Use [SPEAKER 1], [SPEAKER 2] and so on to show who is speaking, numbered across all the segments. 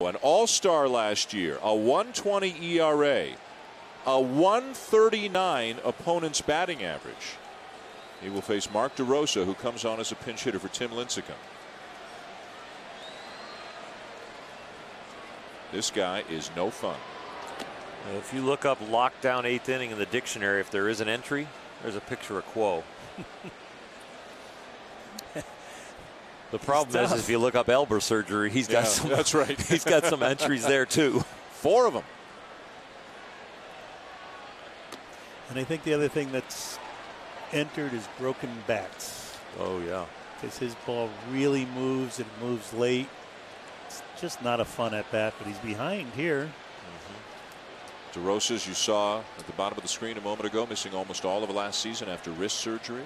[SPEAKER 1] an all-star last year, a 1.20 ERA, a 1.39 opponent's batting average. He will face Mark DeRosa, who comes on as a pinch hitter for Tim Lincecum. This guy is no fun.
[SPEAKER 2] If you look up lockdown 8th inning in the dictionary, if there is an entry, there's a picture of Quo. The problem is if you look up elbow surgery, he's got some.
[SPEAKER 1] That's right.
[SPEAKER 2] He's got some entries there too.
[SPEAKER 1] 4 of them.
[SPEAKER 3] And I think the other thing that's entered is broken bats.
[SPEAKER 2] Oh yeah.
[SPEAKER 3] Because his ball really moves and moves late. It's just not a fun at bat, but he's behind here.
[SPEAKER 1] DeRosa, as you saw at the bottom of the screen a moment ago, missing almost all of last season after wrist surgery.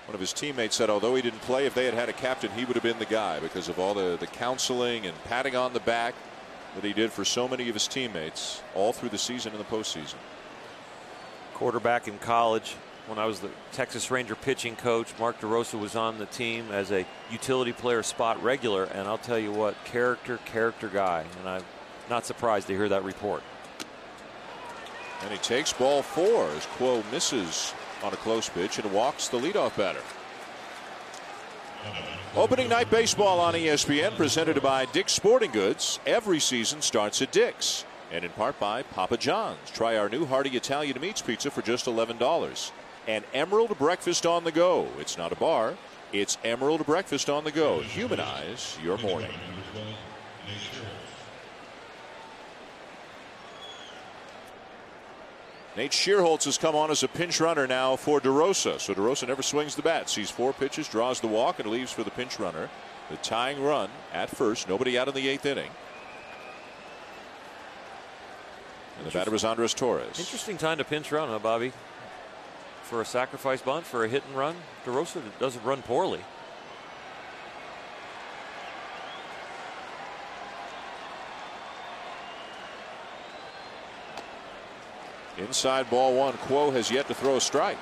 [SPEAKER 1] One of his teammates said although he didn't play, if they had had a captain, he would have been the guy because of all the counseling and patting on the back that he did for so many of his teammates all through the season and the postseason.
[SPEAKER 2] Quarterback in college, when I was the Texas Ranger pitching coach, Mark DeRosa was on the team as a utility player spot regular, and I'll tell you what, character guy, and I'm not surprised to hear that report.
[SPEAKER 1] And he takes ball 4 as Quo misses on a close pitch and walks the leadoff batter. Opening night baseball on ESPN, presented by Dick's Sporting Goods. Every season starts at Dick's, and in part by Papa John's. Try our new hearty Italian meats pizza for just $11. And Emerald Breakfast on the go. It's not a bar, it's Emerald Breakfast on the go. Humanize your morning. Nate Shearholtz has come on as a pinch runner now for DeRosa. So DeRosa never swings the bat. Sees 4 pitches, draws the walk, and leaves for the pinch runner. The tying run at first. Nobody out in the 8th inning. And the batter was Andres Torres.
[SPEAKER 2] Interesting time to pinch run, huh, Bobby? For a sacrifice bunt, for a hit and run. DeRosa doesn't run poorly.
[SPEAKER 1] Inside ball 1. Quo has yet to throw a strike.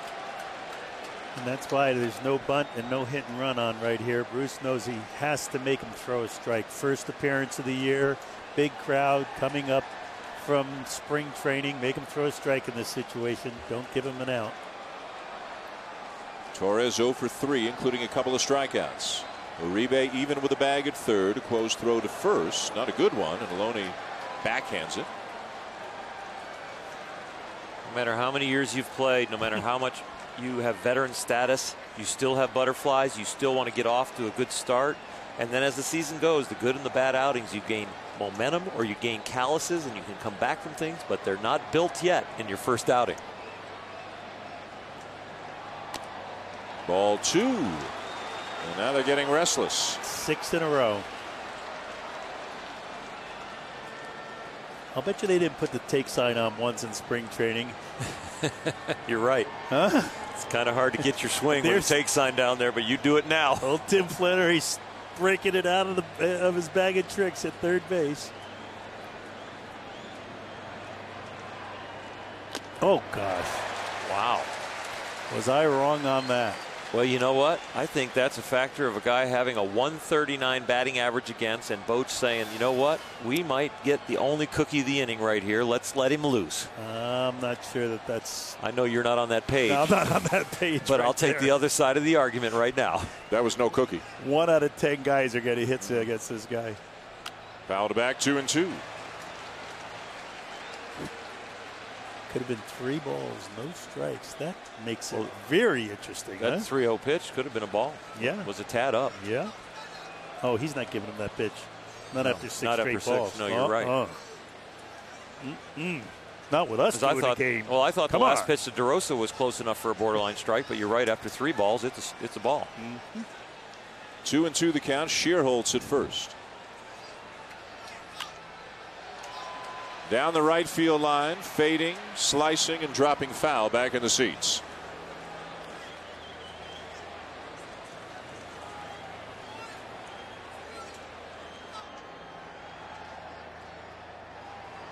[SPEAKER 3] And that's why there's no bunt and no hit and run on right here. Bruce knows he has to make him throw a strike. First appearance of the year, big crowd coming up from spring training. Make him throw a strike in this situation. Don't give him an out.
[SPEAKER 1] Torres 0 for 3, including a couple of strikeouts. Uribe even with a bag at third. Quo's throw to first, not a good one, and Aloni backhands it.
[SPEAKER 2] No matter how many years you've played, no matter how much you have veteran status, you still have butterflies. You still want to get off to a good start. And then as the season goes, the good and the bad outings, you gain momentum or you gain calluses and you can come back from things, but they're not built yet in your first outing.
[SPEAKER 1] Ball 2. And now they're getting restless.
[SPEAKER 3] 6 in a row. I'll bet you they didn't put the take sign on once in spring training.
[SPEAKER 2] You're right.
[SPEAKER 3] Huh?
[SPEAKER 2] It's kind of hard to get your swing with a take sign down there, but you do it now.
[SPEAKER 3] Old Tim Flannery's breaking it out of his bag of tricks at third base. Oh, gosh.
[SPEAKER 2] Wow.
[SPEAKER 3] Was I wrong on that?
[SPEAKER 2] Well, you know what? I think that's a factor of a guy having a 139 batting average against, and Boch saying, you know what? We might get the only cookie of the inning right here. Let's let him loose.
[SPEAKER 3] I'm not sure that's.
[SPEAKER 2] I know you're not on that page.
[SPEAKER 3] No, I'm not on that page.
[SPEAKER 2] But
[SPEAKER 3] right
[SPEAKER 2] I'll take
[SPEAKER 3] there.
[SPEAKER 2] the other side of the argument right now.
[SPEAKER 1] That was no cookie.
[SPEAKER 3] 1 out of 10 guys are getting hits against this guy.
[SPEAKER 1] Fouled back 2-2.
[SPEAKER 3] Could have been 3 balls, no strikes. That makes it very interesting.
[SPEAKER 2] That 3-0 pitch could have been a ball.
[SPEAKER 3] Yeah.
[SPEAKER 2] Was a tad up.
[SPEAKER 3] Yeah. Oh, he's not giving him that pitch. Not after 6 straight balls.
[SPEAKER 2] No, you're right.
[SPEAKER 3] Not with us doing the game.
[SPEAKER 2] Well, I thought
[SPEAKER 3] Come
[SPEAKER 2] the last
[SPEAKER 3] on.
[SPEAKER 2] pitch to DeRosa was close enough for a borderline strike, but you're right. After 3 balls, it's a ball.
[SPEAKER 1] 2-2 the count. Shearholtz at first. Down the right field line, fading, slicing, and dropping foul back in the seats.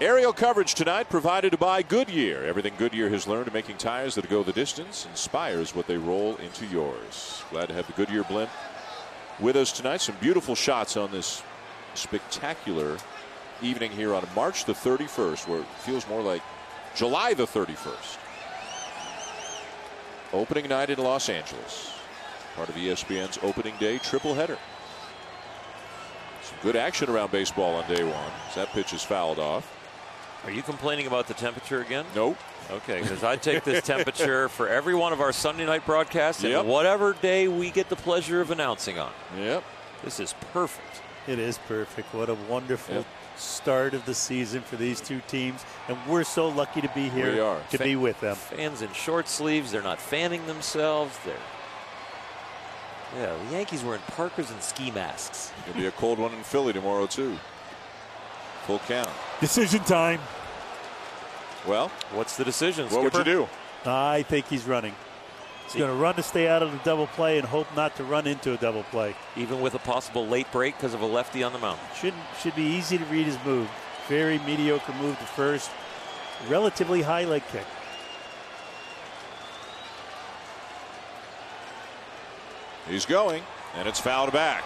[SPEAKER 1] Aerial coverage tonight provided by Goodyear. Everything Goodyear has learned in making tires that go the distance inspires what they roll into yours. Glad to have the Goodyear blimp with us tonight. Some beautiful shots on this spectacular evening here on March the 31st, where it feels more like July the 31st. Opening night in Los Angeles. Part of ESPN's opening day triple header. Some good action around baseball on day one as that pitch is fouled off.
[SPEAKER 2] Are you complaining about the temperature again?
[SPEAKER 1] Nope.
[SPEAKER 2] Okay, because I take this temperature for every one of our Sunday night broadcasts
[SPEAKER 1] Yep.
[SPEAKER 2] and whatever day we get the pleasure of announcing on.
[SPEAKER 1] Yep.
[SPEAKER 2] This is perfect.
[SPEAKER 3] It is perfect. What a wonderful start of the season for these two teams. And we're so lucky to be here.
[SPEAKER 1] We are.
[SPEAKER 3] To be with them.
[SPEAKER 2] Fans in short sleeves. They're not fanning themselves. The Yankees were in parkas and ski masks.
[SPEAKER 1] It'll be a cold one in Philly tomorrow, too. Full count.
[SPEAKER 3] Decision time.
[SPEAKER 1] Well,
[SPEAKER 2] what's the decision,
[SPEAKER 1] What would you do?
[SPEAKER 3] I think he's running. He's going to run to stay out of the double play and hope not to run into a double play.
[SPEAKER 2] Even with a possible late break because of a lefty on the mound.
[SPEAKER 3] Should be easy to read his move. Very mediocre move to first. Relatively high leg kick.
[SPEAKER 1] He's going, and it's fouled back.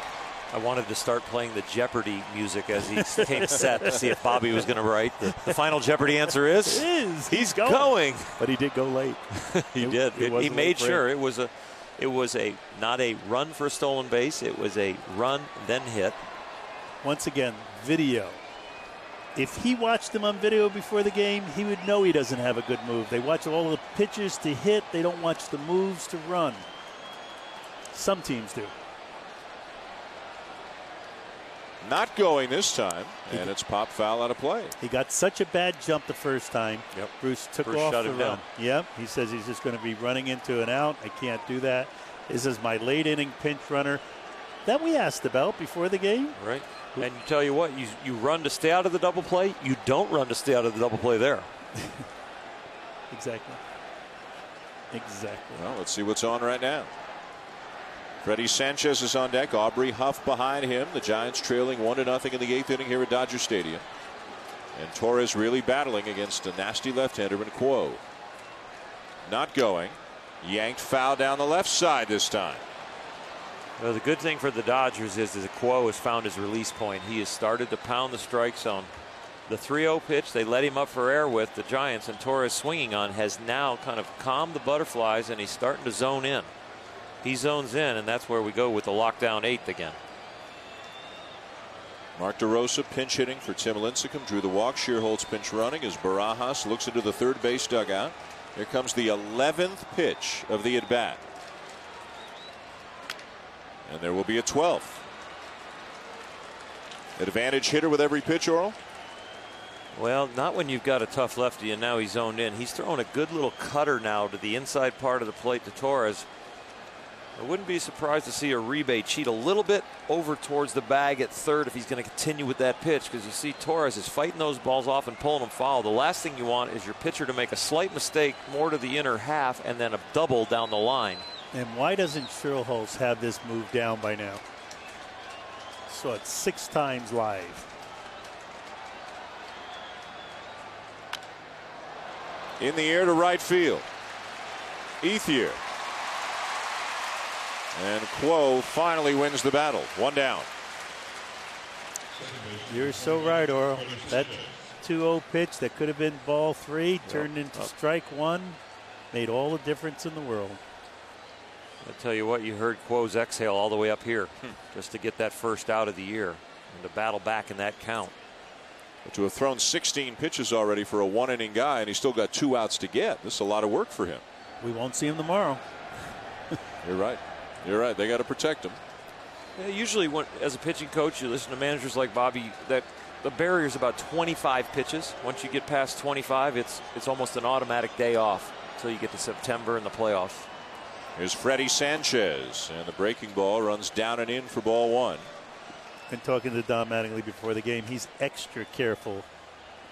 [SPEAKER 2] I wanted to start playing the Jeopardy music as he came set to see if Bobby was going to write. The final Jeopardy answer is? He's going.
[SPEAKER 3] But he did go late.
[SPEAKER 2] He did. He made sure it was not a run for a stolen base. It was a run, then hit.
[SPEAKER 3] Once again, video. If he watched him on video before the game, he would know he doesn't have a good move. They watch all the pitches to hit. They don't watch the moves to run. Some teams do.
[SPEAKER 1] Not going this time, and it's pop foul out of play.
[SPEAKER 3] He got such a bad jump the first time.
[SPEAKER 2] Yep.
[SPEAKER 3] Bruce took
[SPEAKER 2] Bruce
[SPEAKER 3] off
[SPEAKER 2] shut
[SPEAKER 3] the
[SPEAKER 2] him
[SPEAKER 3] run.
[SPEAKER 2] down.
[SPEAKER 3] Yep. He says he's just going to be running into an out. I can't do that. This is my late inning pinch runner that we asked about before the game.
[SPEAKER 2] Right. And you tell you what, you run to stay out of the double play. You don't run to stay out of the double play there.
[SPEAKER 3] Exactly.
[SPEAKER 1] Well, let's see what's on right now. Freddie Sanchez is on deck. Aubrey Huff behind him. The Giants trailing 1-0 in the 8th inning here at Dodger Stadium. And Torres really battling against a nasty left-hander in Quo. Not going. Yanked foul down the left side this time.
[SPEAKER 2] Well, the good thing for the Dodgers is that Quo has found his release point. He has started to pound the strike zone. The 3-0 pitch they let him up for air with, the Giants, and Torres swinging on, has now kind of calmed the butterflies, and he's starting to zone in. He zones in, and that's where we go with the lockdown 8th again.
[SPEAKER 1] Mark DeRosa pinch hitting for Tim Lincecum. Drew the walk. Shearholtz pinch running as Barajas looks into the third base dugout. Here comes the 11th pitch of the at-bat. And there will be a 12th. Advantage hitter with every pitch, Oral?
[SPEAKER 2] Well, not when you've got a tough lefty, and now he's zoned in. He's throwing a good little cutter now to the inside part of the plate to Torres. I wouldn't be surprised to see Uribe cheat a little bit over towards the bag at third if he's going to continue with that pitch, because you see Torres is fighting those balls off and pulling them foul. The last thing you want is your pitcher to make a slight mistake more to the inner half and then a double down the line.
[SPEAKER 3] And why doesn't Shearholtz have this move down by now? Saw it 6 times live.
[SPEAKER 1] In the air to right field. Ethier. And Quo finally wins the battle. 1 down.
[SPEAKER 3] You're so right, Oral. That 2-0 pitch that could have been ball 3 turned into strike 1. Made all the difference in the world.
[SPEAKER 2] I tell you what, you heard Quo's exhale all the way up here just to get that first out of the year and to battle back in that count.
[SPEAKER 1] But to have thrown 16 pitches already for a 1-inning guy, and he's still got 2 outs to get. This is a lot of work for him.
[SPEAKER 3] We won't see him tomorrow.
[SPEAKER 1] You're right. You're right. They got to protect him.
[SPEAKER 2] Yeah, usually, as a pitching coach, you listen to managers like Bobby, that the barrier is about 25 pitches. Once you get past 25, it's almost an automatic day off until you get to September in the playoffs.
[SPEAKER 1] Here's Freddie Sanchez, and the breaking ball runs down and in for ball 1.
[SPEAKER 3] And talking to Don Mattingly before the game, he's extra careful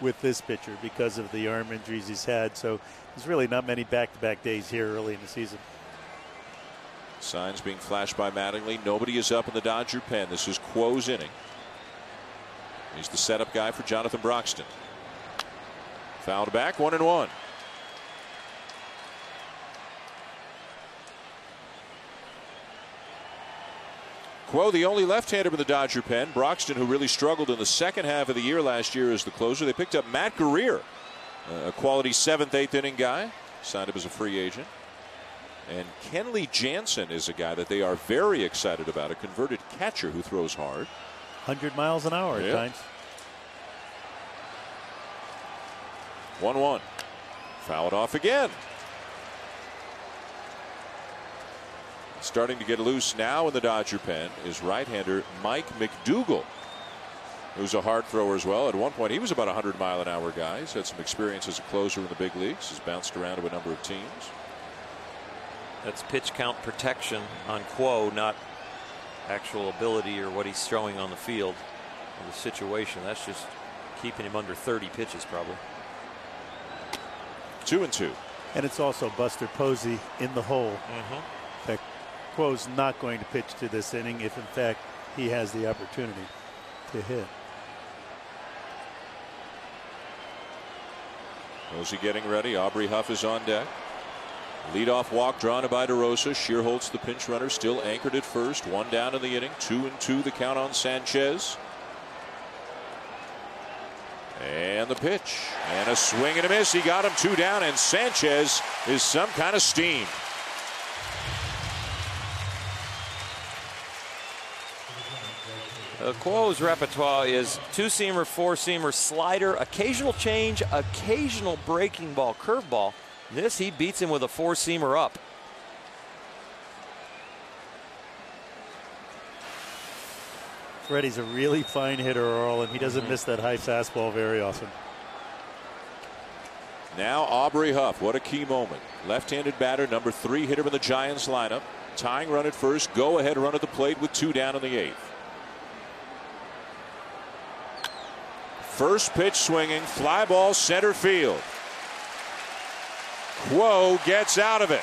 [SPEAKER 3] with this pitcher because of the arm injuries he's had. So there's really not many back-to-back days here early in the season.
[SPEAKER 1] Signs being flashed by Mattingly. Nobody is up in the Dodger pen. This is Quo's inning. He's the setup guy for Jonathan Broxton. Fouled back, 1-1. Quo, the only left-hander in the Dodger pen. Broxton, who really struggled in the second half of the year last year as the closer. They picked up Matt Guerrier, a quality 7th, 8th inning guy. Signed him as a free agent. And Kenley Jansen is a guy that they are very excited about, a converted catcher who throws hard.
[SPEAKER 3] 100 miles an hour at times.
[SPEAKER 1] 1-1. Foul it off again. Starting to get loose now in the Dodger pen is right-hander Mike McDougal, who's a hard thrower as well. At one point, he was about a 100-mile-an-hour guy. He's had some experience as a closer in the big leagues. He's bounced around to a number of teams.
[SPEAKER 2] That's pitch count protection on Quo, not actual ability or what he's throwing on the field or the situation. That's just keeping him under 30 pitches probably.
[SPEAKER 1] 2-2.
[SPEAKER 3] And it's also Buster Posey in the hole. In fact, Quo's not going to pitch to this inning if in fact he has the opportunity to hit.
[SPEAKER 1] Posey getting ready. Aubrey Huff is on deck. Leadoff walk drawn by DeRosa. Shearholtz, the pinch runner, still anchored at first. 1 down in the inning. 2-2 the count on Sanchez. And the pitch. And a swing and a miss. He got him 2 down, and Sanchez is some kind of steam.
[SPEAKER 2] Quo's repertoire is 2-seamer, 4-seamer, slider, occasional change, occasional breaking ball, curveball. This, he beats him with a 4-seamer up.
[SPEAKER 3] Freddie's a really fine hitter, Earl, and he doesn't miss that high fastball very often.
[SPEAKER 1] Now Aubrey Huff. What a key moment. Left-handed batter, number 3 hitter in the Giants lineup. Tying run at first. Go ahead run at the plate with 2 down in the 8th. First pitch swinging. Fly ball center field. Quo gets out of it.